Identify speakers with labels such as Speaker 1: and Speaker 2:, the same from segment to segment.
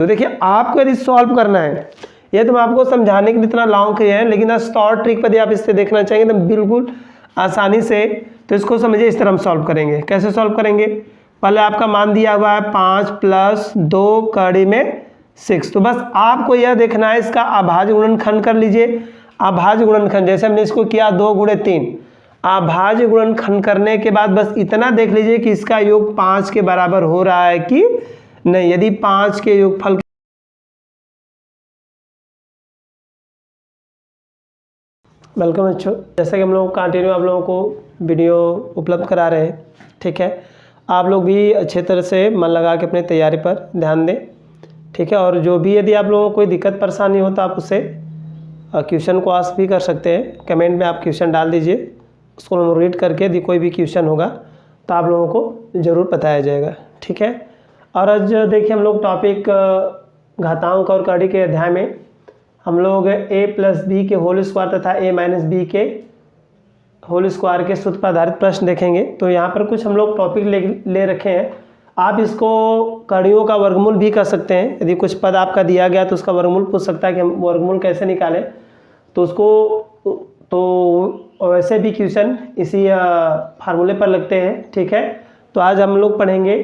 Speaker 1: तो देखिए आपको यदि सॉल्व करना है, ये तो मैं आपको समझाने के लिए इतना लॉन्ग किया है, लेकिन शॉर्ट ट्रिक पर यदि आप इससे देखना चाहेंगे तो बिल्कुल आसानी से, तो इसको समझिए इस तरह हम सॉल्व करेंगे। कैसे सॉल्व करेंगे, पहले आपका मान दिया हुआ है 5 + 2 कड़ी में 6, तो बस आपको यह देखना है इसका अभाज्य गुणनखंड कर लीजिए। अभाज्य गुणनखंड जैसे हमने इसको किया 2 × 3, अभाज्य गुणनखंड करने के बाद बस इतना देख लीजिए कि इसका योग 5 के बराबर हो रहा है कि नहीं। यदि 5 के योगफल वेलकम बच्चों, जैसा कि हम लोग कंटिन्यू आप लोगों को वीडियो उपलब्ध करा रहे हैं, ठीक है। आप लोग भी अच्छे तरह से मन लगा के अपनी तैयारी पर ध्यान दें, ठीक है। और जो भी यदि आप लोगों को कोई दिक्कत परेशानी हो तो आप उससे क्वेश्चन को आस्क भी कर सकते हैं। कमेंट में आप क्वेश्चन डाल दीजिए, उसको हम रीड करके यदि कोई भी क्वेश्चन होगा तो आप लोगों को ज़रूर बताया जाएगा, ठीक है। और आज देखिए हम लोग टॉपिक घातांक और कड़ी के अध्याय में हम लोग a + b के होल स्क्वायर तथा a - b के होल स्क्वायर के सूत्र पर आधारित प्रश्न देखेंगे। तो यहाँ पर कुछ हम लोग टॉपिक ले रखे हैं। आप इसको कड़ियों का वर्गमूल भी कर सकते हैं। यदि कुछ पद आपका दिया गया तो उसका वर्गमूल पूछ सकता है कि हम वर्गमूल कैसे निकालें, तो उसको तो वैसे भी क्वेश्चन इसी फार्मूले पर लगते हैं, ठीक है। तो आज हम लोग पढ़ेंगे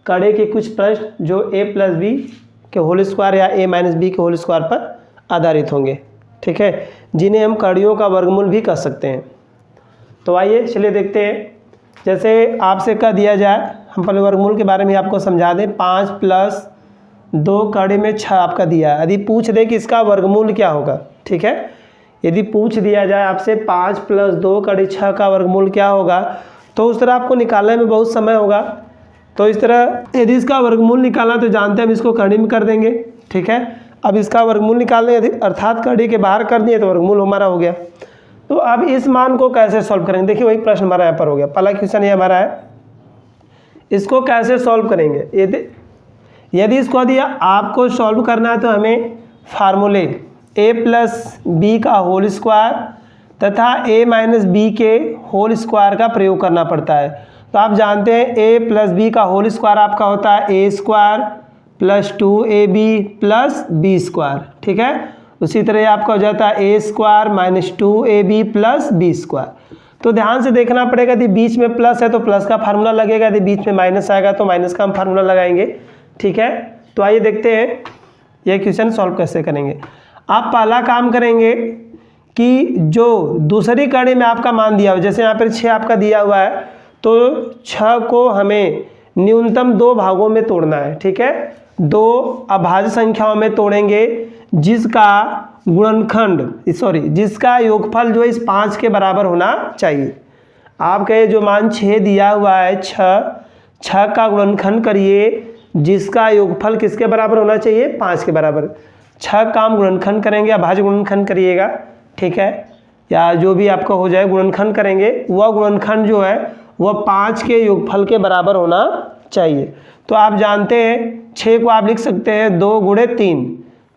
Speaker 1: कड़े के कुछ प्रश्न जो a + b के होल स्क्वायर या a - b के होल स्क्वायर पर आधारित होंगे, ठीक है, जिन्हें हम कड़ियों का वर्गमूल भी कर सकते हैं। तो आइए चलिए देखते हैं। जैसे आपसे कह दिया जाए, हम पहले वर्गमूल के बारे में आपको समझा दें। 5 + 2 कड़ी में 6 आपका दिया है। यदि पूछ दे कि इसका वर्गमूल क्या होगा, ठीक है, यदि पूछ दिया जाए आपसे 5 + 2 कड़ी 6 का वर्गमूल क्या होगा, तो उस तरह आपको निकालने में बहुत समय होगा। तो इस तरह यदि इसका वर्गमूल निकालना तो जानते हैं हम इसको कड़ी में कर देंगे, ठीक है। अब इसका वर्गमूल निकालने अर्थात कड़ी के बाहर कर दिए तो वर्गमूल हमारा हो गया। तो अब इस मान को कैसे सॉल्व करेंगे, देखिए वही प्रश्न हमारा यहाँ पर हो गया। पहला क्वेश्चन ये हमारा है, इसको कैसे सॉल्व करेंगे। यदि इसको दिया आपको सॉल्व करना है तो हमें फार्मूले a + b का होल स्क्वायर तथा a - b के होल स्क्वायर का प्रयोग करना पड़ता है। तो आप जानते हैं a + b का होल स्क्वायर आपका होता है a² + 2ab + b², ठीक है। उसी तरह आपका हो जाता है a² - 2ab + b²। तो ध्यान से देखना पड़ेगा, यदि बीच में प्लस है तो प्लस का फार्मूला लगेगा, यदि बीच में माइनस आएगा तो माइनस का हम फार्मूला लगाएंगे, ठीक है। तो आइए देखते हैं यह क्वेश्चन सॉल्व कैसे करेंगे। आप पहला काम करेंगे कि जो दूसरी कड़ी में आपका मान दिया हुआ, जैसे यहाँ पर 6 आपका दिया हुआ है, तो 6 को हमें न्यूनतम 2 भागों में तोड़ना है, ठीक है। 2 अभाज्य संख्याओं में तोड़ेंगे जिसका गुणनखंड जिसका योगफल जो इस 5 के बराबर होना चाहिए। आपके जो मान 6 दिया हुआ है, 6 का गुणनखंड करिए जिसका योगफल किसके बराबर होना चाहिए, 5 के बराबर। 6 का हम गुणनखंड करेंगे, अभाज्य गुणनखंड करिएगा, ठीक है, या जो भी आपका हो जाए गुणनखंड करेंगे, वह गुणनखंड जो है वह 5 के योगफल के बराबर होना चाहिए। तो आप जानते हैं 6 को आप लिख सकते हैं 2 × 3,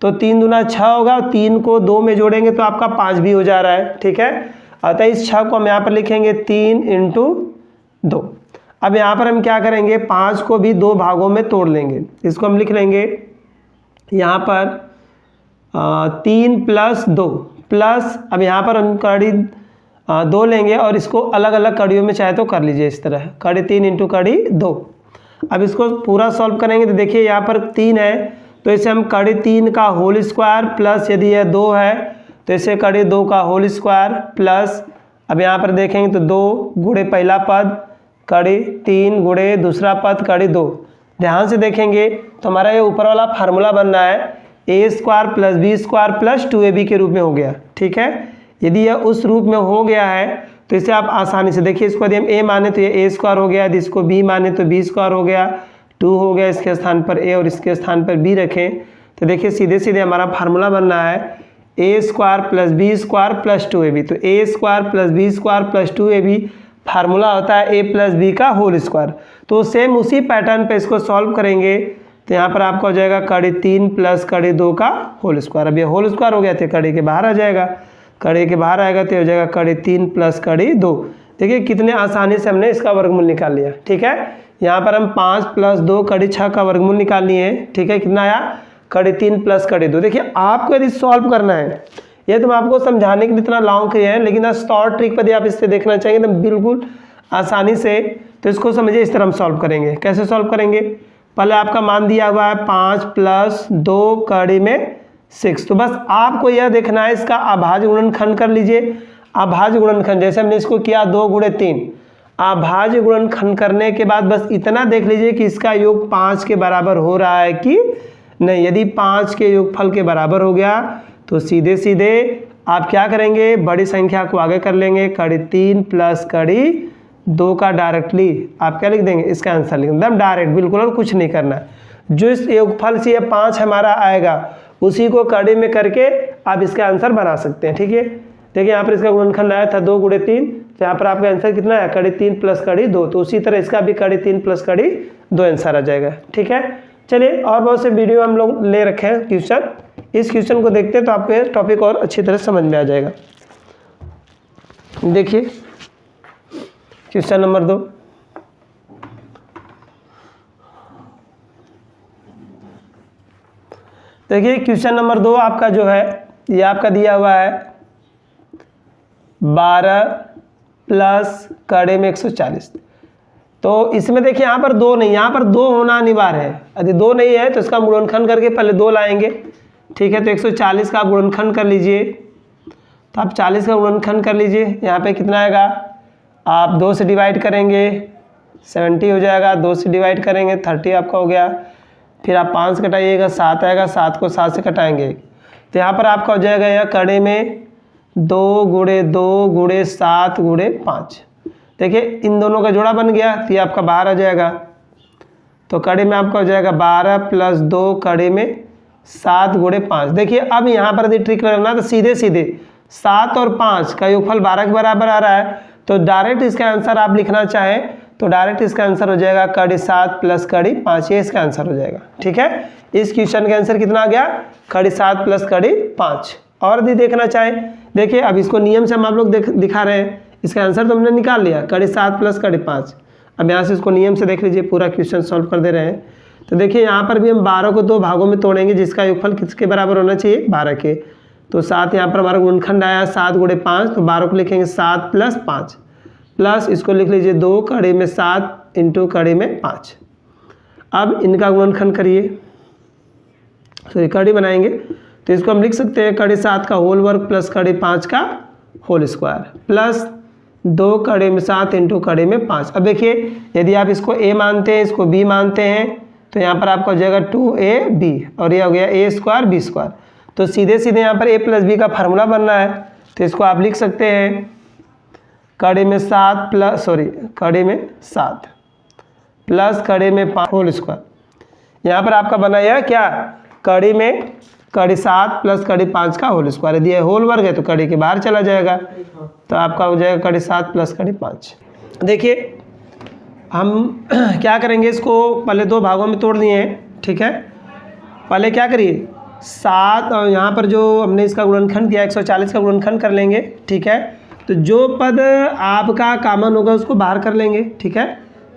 Speaker 1: तो 3 दूना 6 होगा, 3 को 2 में जोड़ेंगे तो आपका 5 भी हो जा रहा है, ठीक है। अतः इस 6 को हम यहाँ पर लिखेंगे 3 × 2। अब यहाँ पर हम क्या करेंगे, 5 को भी 2 भागों में तोड़ लेंगे। इसको हम लिख लेंगे यहाँ पर 3 + 2 प्लस, अब यहाँ पर हम कड़ी 2 लेंगे और इसको अलग अलग कड़ियों में चाहे तो कर लीजिए इस तरह, कड़ी 3 × कड़ी 2। अब इसको पूरा सॉल्व करेंगे तो देखिए यहाँ पर 3 है, तो इसे हम कड़ी 3 का होल स्क्वायर प्लस, यदि यह 2 है तो इसे कड़ी 2 का होल स्क्वायर प्लस, अब यहाँ पर देखेंगे तो 2 × पहला पद कड़ी 3 × दूसरा पद कड़ी 2। ध्यान से देखेंगे तो हमारा ये ऊपर वाला फार्मूला बन रहा है a² + b² + 2ab के रूप में हो गया, ठीक है। यदि यह उस रूप में हो गया है तो इसे आप आसानी से देखिए, इसको यदि हम a माने तो ये a² हो गया, यदि इसको b माने तो b² हो गया, 2 हो गया, इसके स्थान पर a और इसके स्थान पर b रखें तो देखिए सीधे सीधे हमारा फार्मूला बन रहा है a² + b² + 2ab। तो a² + b² + 2ab फार्मूला होता है a + b का होल स्क्वायर। तो सेम उसी पैटर्न पे इसको सॉल्व करेंगे तो यहाँ पर आपका हो जाएगा कड़ी 3 + कड़ी 2 का होल स्क्वायर। अब ये होल स्क्वायर हो गया तो कड़ी के बाहर आ जाएगा, कड़ी के बाहर आएगा तो हो जाएगा कड़ी 3 + कड़ी 2। देखिए कितने आसानी से हमने इसका वर्गमूल निकाल लिया, ठीक है। यहाँ पर हम 5 + 2 कड़ी 6 का वर्गमूल निकाल लिए, ठीक है। कितना आया, कड़ी 3 प्लस कड़ी 2। देखिए आपको यदि सॉल्व करना है, ये तो मैं आपको समझाने के लिए इतना लॉन्ग किया है, लेकिन शॉर्ट ट्रिक पर आप इससे देखना चाहेंगे तो बिल्कुल आसानी से, तो इसको समझिए इस तरह हम सॉल्व करेंगे। कैसे सॉल्व करेंगे, पहले आपका मान दिया हुआ है 5 प्लस 2 कड़ी में 6, तो बस आपको यह देखना है इसका अभाज्य गुणनखंड कर लीजिए। अभाज्य गुणनखंड जैसे हमने इसको किया 2 गुणे 3, अभाज्य गुणनखंड करने के बाद बस इतना देख लीजिए कि इसका योग 5 के बराबर हो रहा है कि नहीं। यदि 5 के योगफल के बराबर हो गया तो सीधे सीधे आप क्या करेंगे, बड़ी संख्या को आगे कर लेंगे, कड़ी 3 प्लस कड़ी 2 का डायरेक्टली आप क्या लिख देंगे, इसका आंसर लिख एकदम डायरेक्ट, बिल्कुल और कुछ नहीं करना। जो इस योगफल से ये 5 हमारा आएगा उसी को कड़ी में करके आप इसका आंसर बना सकते हैं। ठीक है, देखिए यहाँ पर इसका गुणनखंड आया था 2 गुणे 3, यहाँ पर आपका आंसर कितना है, कड़ी 3 प्लस कड़ी 2, तो उसी तरह इसका भी कड़ी 3 प्लस कड़ी 2 आंसर आ जाएगा। ठीक है, चलिए और बहुत से वीडियो हम लोग ले रखे हैं क्वेश्चन, इस क्वेश्चन को देखते हैं तो आपको टॉपिक और अच्छी तरह समझ में आ जाएगा। देखिए क्वेश्चन नंबर 2, देखिए क्वेश्चन नंबर 2 आपका जो है ये आपका दिया हुआ है 12 प्लस कड़े में 140। तो इसमें देखिए यहाँ पर 2 नहीं, यहाँ पर 2 होना अनिवार्य है। यदि 2 नहीं है तो इसका गुणनखंड करके पहले 2 लाएंगे। ठीक है, तो 140 का गुणनखंड कर लीजिए, तो आप 40 का गुणनखंड कर लीजिए। यहाँ पे कितना आएगा, आप 2 से डिवाइड करेंगे 70 हो जाएगा, 2 से डिवाइड करेंगे 30 आपका हो गया। फिर आप 5 से कटाइएगा 7 आएगा, 7 को 7 से कटाएंगे तो यहाँ पर आपका हो जाएगा यह कड़े में 2 गुणे 2 गुणे 7 गुणे 5। देखिए इन दोनों का जोड़ा बन गया तो ये आपका 12 आ जाएगा। तो कड़े में आपका हो जाएगा 12 प्लस 2 कड़े में 7 गुणे 5। देखिए अब यहाँ पर यदि ट्रिक लगाना तो सीधे सीधे 7 और 5 का योगफल 12 के बराबर आ रहा है, तो डायरेक्ट इसका आंसर आप लिखना चाहें तो डायरेक्ट इसका आंसर हो जाएगा कड़ी 7 प्लस कड़ी 5, ये इसका आंसर हो जाएगा। ठीक है, इस क्वेश्चन का आंसर कितना आ गया, कड़ी 7 प्लस कड़ी 5। और यदि देखना चाहें, देखिए अब इसको नियम से हम आप लोग दिखा रहे हैं, इसका आंसर तो हमने निकाल लिया कड़ी 7 प्लस कड़ी 5। अब यहाँ से इसको नियम से देख लीजिए, पूरा क्वेश्चन सॉल्व कर दे रहे हैं। तो देखिए यहाँ पर भी हम 12 को 2 भागों में तोड़ेंगे जिसका योगफल किसके बराबर होना चाहिए, 12 के। तो 7 यहाँ पर हमारा गुणनखंड आया 7 गुणे 5, तो 12 को लिखेंगे 7 प्लस 5 प्लस इसको लिख लीजिए 2 कड़ी में 7 इंटू कड़ी में 5। अब इनका गुणनखंड करिए, तो कड़ी बनाएंगे तो इसको हम लिख सकते हैं कड़ी 7 का होल वर्ग प्लस कड़ी 5 का होल स्क्वायर प्लस 2 कड़ी में 7 इंटू कड़ी में 5। अब देखिए यदि आप इसको a मानते हैं इसको b मानते हैं तो यहाँ पर आपका हो जाएगा 2ab और ये हो गया a स्क्वायर b स्क्वायर। तो सीधे सीधे यहाँ पर a प्लस b का फार्मूला बनना है, तो इसको आप लिख सकते हैं कड़ी में 7 प्लस कड़ी में 5 होल स्क्वायर। यहाँ पर आपका बना यह क्या, कड़ी में कड़ी 7 प्लस कड़ी 5 का होल स्क्वायर। यदि होल वर्ग है तो कड़ी के बाहर चला जाएगा, तो आपका हो जाएगा कड़ी 7 प्लस कड़ी 5। देखिए हम क्या करेंगे, इसको पहले 2 भागों में तोड़ दिए हैं। ठीक है, पहले क्या करिए 7 और यहाँ पर जो हमने इसका गुणनखंड किया 140 का गुणनखंड कर लेंगे। ठीक है, तो जो पद आपका कॉमन होगा उसको बाहर कर लेंगे। ठीक है,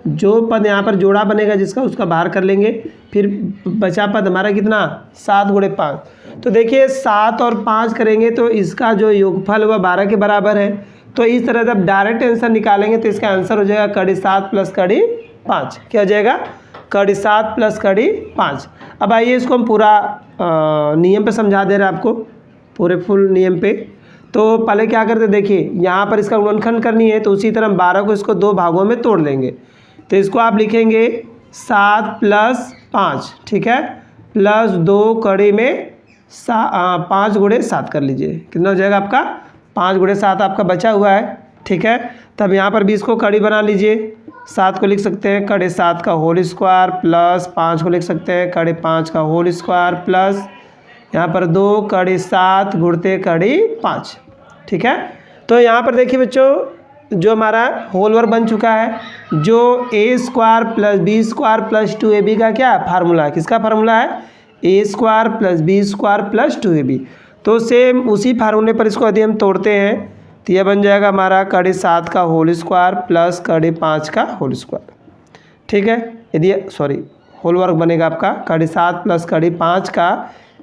Speaker 1: जो पद यहाँ पर जोड़ा बनेगा जिसका उसका बाहर कर लेंगे। फिर बचा पद हमारा कितना 7 गुणे 5। तो देखिए 7 और 5 करेंगे तो इसका जो योगफल वह 12 के बराबर है। तो इस तरह जब डायरेक्ट आंसर निकालेंगे तो इसका आंसर हो जाएगा कड़ी 7 प्लस कड़ी 5। क्या हो जाएगा, कड़ी 7 प्लस कड़ी 5। अब आइए इसको हम पूरा नियम पे समझा दे रहे हैं आपको, पूरे फुल नियम पे। तो पहले क्या करते, देखिए यहाँ पर इसका गुणनखंड करनी है तो उसी तरह हम 12 को इसको 2 भागों में तोड़ लेंगे। तो इसको आप लिखेंगे 7 प्लस 5, ठीक है, प्लस 2 कड़ी में 5 गुणे 7 कर लीजिए। कितना हो जाएगा आपका 5 गुणे 7 आपका बचा हुआ है। ठीक है, तब यहाँ पर भी इसको कड़ी बना लीजिए। 7 को लिख सकते हैं कड़ी 7 का होल स्क्वायर प्लस 5 को लिख सकते हैं कड़ी 5 का होल स्क्वायर प्लस यहाँ पर 2 कड़ी 7 गुणते कड़ी 5। ठीक है, तो यहाँ पर देखिए बच्चों जो हमारा होल वर्ग बन चुका है, जो a square plus B square plus 2ab का क्या फार्मूला है, किसका फार्मूला है, a square plus B square plus 2ab। तो सेम उसी फार्मूले पर इसको यदि हम तोड़ते हैं तो यह बन जाएगा हमारा कड़ी 7 का होल स्क्वायर प्लस कड़ी 5 का होल स्क्वायर। ठीक है, यदि होल वर्ग बनेगा आपका कड़ी 7 प्लस कड़ी 5 का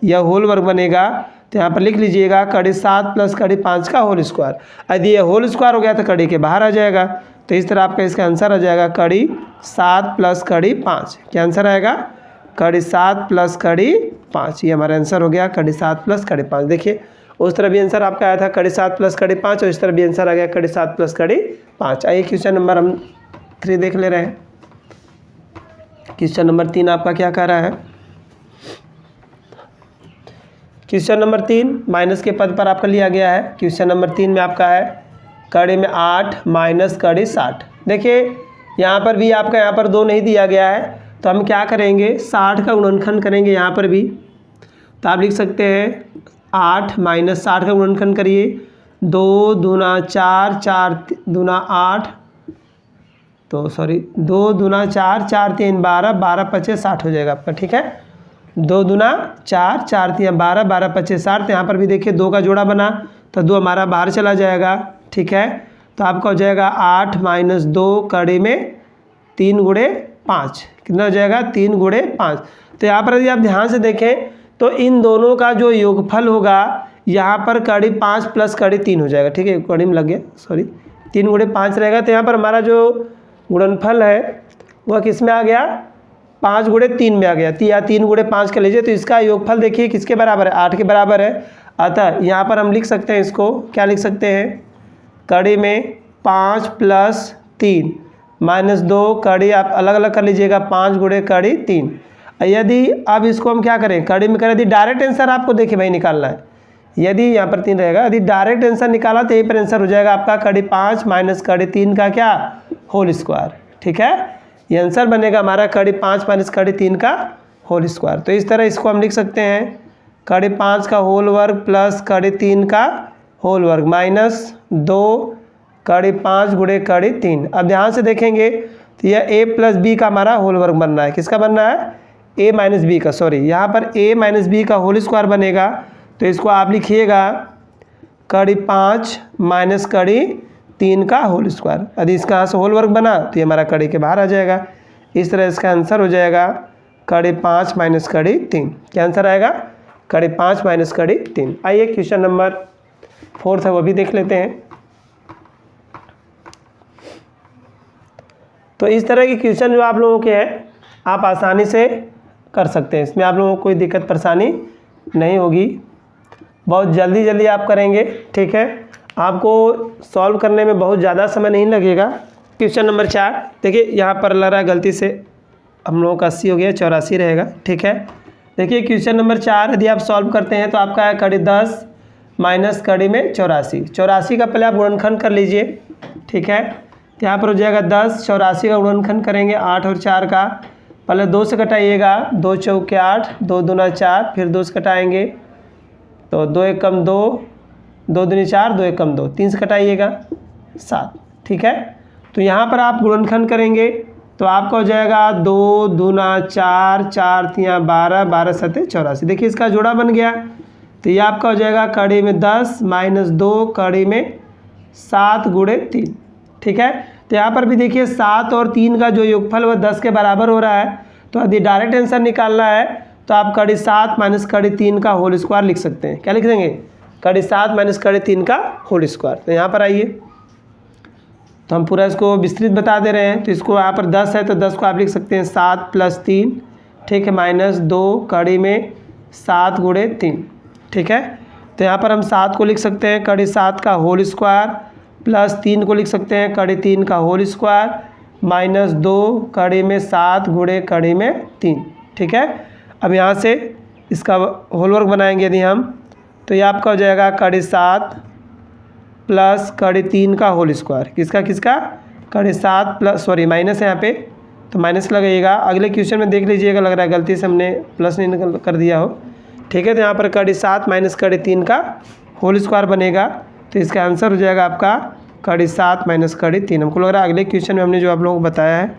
Speaker 1: यह होल वर्ग बनेगा। तो यहाँ पर लिख लीजिएगा कड़ी 7 प्लस कड़ी 5 का होल स्क्वायर। यदि ये होल स्क्वायर हो गया तो कड़ी के बाहर आ जाएगा। तो इस तरह आपका इसका आंसर आ जाएगा कड़ी 7 प्लस कड़ी 5। क्या आंसर आएगा? कड़ी 7 प्लस कड़ी 5। ये हमारा आंसर हो गया कड़ी 7 प्लस कड़ी 5। देखिए उस तरह भी आंसर आपका आया था कड़ी 7 प्लस कड़ी 5 और इस तरह भी आंसर आ गया कड़ी 7 प्लस कड़ी 5। आइए क्वेश्चन नंबर हम 3 देख ले रहे हैं। क्वेश्चन नंबर 3 आपका क्या कह रहा है? क्वेश्चन नंबर 3 माइनस के पद पर आपका लिया गया है। क्वेश्चन नंबर 3 में आपका है कड़ी में 8 माइनस कड़ी 60। देखिए यहाँ पर भी आपका यहाँ पर 2 नहीं दिया गया है तो हम क्या करेंगे 60 का गुणनखंड करेंगे यहाँ पर भी। तो आप लिख सकते हैं 8 माइनस 60 का गुणनखंड करिए 2 दूना 4 4 दूना 8 तो सॉरी 2 दूना 4 4 3 12 12 25 60 हो जाएगा आपका। ठीक है 2 दूना 4 4 3 12 12 25 60। तो यहाँ पर भी देखिए 2 का जोड़ा बना तो 2 हमारा बाहर चला जाएगा। ठीक है तो आपका हो जाएगा 8 माइनस 2 कड़ी में 3 गुणे 5 कितना हो जाएगा 3 गुणे 5। तो यहाँ पर यदि आप ध्यान से देखें तो इन दोनों का जो योगफल होगा यहाँ पर कड़ी 5 प्लस कड़ी 3 हो जाएगा। ठीक है कड़ी में लग गया सॉरी 3 गुणे 5 रहेगा। तो यहाँ पर हमारा जो गुणनफल है वह किस में आ गया 5 गुणे 3 में आ गया। या 3 गुणे 5 का लीजिए तो इसका योगफल देखिए किसके बराबर है 8 के बराबर है। अतः यहाँ पर हम लिख सकते हैं इसको क्या लिख सकते हैं कड़ी में 5 प्लस 3 माइनस 2 कड़ी आप अलग अलग कर लीजिएगा 5 गुणे कड़ी 3। यदि अब इसको हम क्या करें कड़ी में करें यदि डायरेक्ट आंसर आपको देखिए भाई निकालना है। यदि यहाँ पर 3 रहेगा यदि डायरेक्ट आंसर निकाला तो यही पर आंसर हो जाएगा आपका कड़ी 5 माइनस कड़ी 3 का क्या होल स्क्वायर। ठीक है ये आंसर बनेगा हमारा कड़ी 5 माइनस कड़ी 3 का होल स्क्वायर। तो इस तरह इसको हम लिख सकते हैं कड़ी 5 का होल वर्ग प्लस कड़ी 3 का होल वर्ग माइनस 2 कड़ी 5 गुणे कड़ी 3। अब ध्यान से देखेंगे तो यह a प्लस बी का हमारा होल वर्ग बन रहा है। किसका बन रहा है a माइनस बी का सॉरी यहाँ पर a माइनस बी का होल स्क्वायर बनेगा। तो इसको आप लिखिएगा कड़ी 5 माइनस कड़ी 3 का होल स्क्वायर। यदि इसका यहाँ से होल वर्ग बना तो ये हमारा कड़ी के बाहर आ जाएगा। इस तरह इसका आंसर हो जाएगा कड़ी 5 माइनस कड़ी 3। क्या आंसर आएगा कड़ी 5 माइनस कड़ी 3। आइए क्वेश्चन नंबर 4 है वो भी देख लेते हैं। तो इस तरह के क्वेश्चन जो आप लोगों के हैं आप आसानी से कर सकते हैं। इसमें आप लोगों को कोई दिक्कत परेशानी नहीं होगी। बहुत जल्दी आप करेंगे। ठीक है आपको सॉल्व करने में बहुत ज़्यादा समय नहीं लगेगा। क्वेश्चन नंबर 4 देखिए यहाँ पर लग रहा है गलती से हम लोगों का 80 हो गया 84 रहेगा। ठीक है देखिए क्वेश्चन नंबर 4 यदि आप सॉल्व करते हैं तो आपका है कड़ी 10 माइनस कड़ी में 84। 84 का पहले आप गुणनखंड कर लीजिए। ठीक है यहाँ पर हो जाएगा 10 84 का गुणनखंड करेंगे 8 और 4 का पहले 2 से घटाइएगा 2 चौके 8 2 दूना 4 फिर 2 से घटाएंगे तो 2 एक कम 2 2 दूनी 4 2 एक कम 2 3 से घटाइएगा 7। ठीक है तो यहाँ पर आप गुणनखंड करेंगे तो आपका हो जाएगा 2 दूना 4 4 3 12 12 7 84। देखिए इसका जोड़ा बन गया तो ये आपका हो जाएगा कड़ी में 10 माइनस 2 कड़ी में 7 गुणे 3। ठीक है तो यहाँ पर भी देखिए 7 और 3 का जो योगफल वह 10 के बराबर हो रहा है। तो यदि डायरेक्ट आंसर निकालना है तो आप कड़ी 7 माइनस कड़ी 3 का होल स्क्वायर लिख सकते हैं। क्या लिख देंगे कड़ी 7 माइनस कड़ी 3 का होल स्क्वायर। तो यहाँ पर आइए तो हम पूरा इसको विस्तृत बता दे रहे हैं। तो इसको यहाँ पर 10 है तो 10 को आप लिख सकते हैं 7 प्लस 3 ठीक है माइनस 2 कड़ी में 7 गुणे 3। ठीक है तो यहाँ पर हम 7 को लिख सकते हैं कड़ी 7 का होल स्क्वायर प्लस 3 को लिख सकते हैं कड़ी 3 का होल स्क्वायर माइनस 2 कड़ी में 7 गुणे कड़ी में 3। ठीक है अब यहाँ से इसका होल वर्क बनाएंगे यदि हम तो ये आपका हो जाएगा कड़ी 7 प्लस कड़ी 3 का होल स्क्वायर। किसका कड़ी 7 प्लस सॉरी माइनस है यहाँ पे तो माइनस लगाइएगा। अगले क्वेश्चन में देख लीजिएगा लग रहा है गलती से हमने प्लस नहीं कर दिया हो। ठीक है तो यहाँ पर कड़ी 7 माइनस कड़ी 3 का होल स्क्वायर बनेगा। तो इसका आंसर हो जाएगा आपका कड़ी 7 माइनस कड़ी 3। हमको लग रहा है अगले क्वेश्चन में हमने जो आप लोगों को बताया है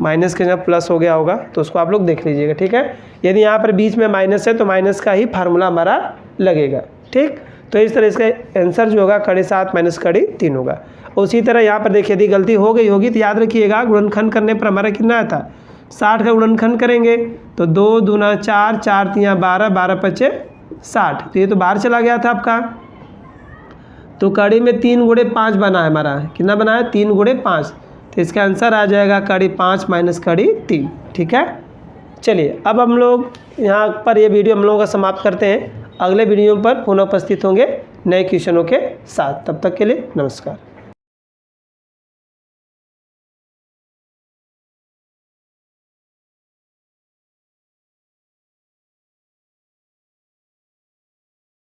Speaker 1: माइनस के जब प्लस हो गया होगा तो उसको आप लोग देख लीजिएगा। ठीक है यदि यहाँ पर बीच में माइनस है तो माइनस का ही फार्मूला हमारा लगेगा। ठीक तो इस तरह इसका आंसर जो होगा कड़ी 7 माइनस कड़ी 3 होगा। उसी तरह यहाँ पर देखिए यदि गलती हो गई होगी तो याद रखिएगा गुणनखंड करने पर हमारा कितना आया था 60 का गुणनखंड करेंगे तो 2 दूना 4, 4 तिया 12, 12 पचे 60। तो ये तो बाहर चला गया था आपका। तो कड़ी में 3 गुणे 5 बना है हमारा, कितना बना है 3 गुणे 5। तो इसका आंसर आ जाएगा कड़ी 5 माइनस कड़ी 3। ठीक है, चलिए अब हम लोग यहाँ पर ये वीडियो हम लोगों का समाप्त करते हैं। अगले वीडियो पर पुनः उपस्थित होंगे नए क्वेश्चनों के साथ। तब तक के लिए नमस्कार।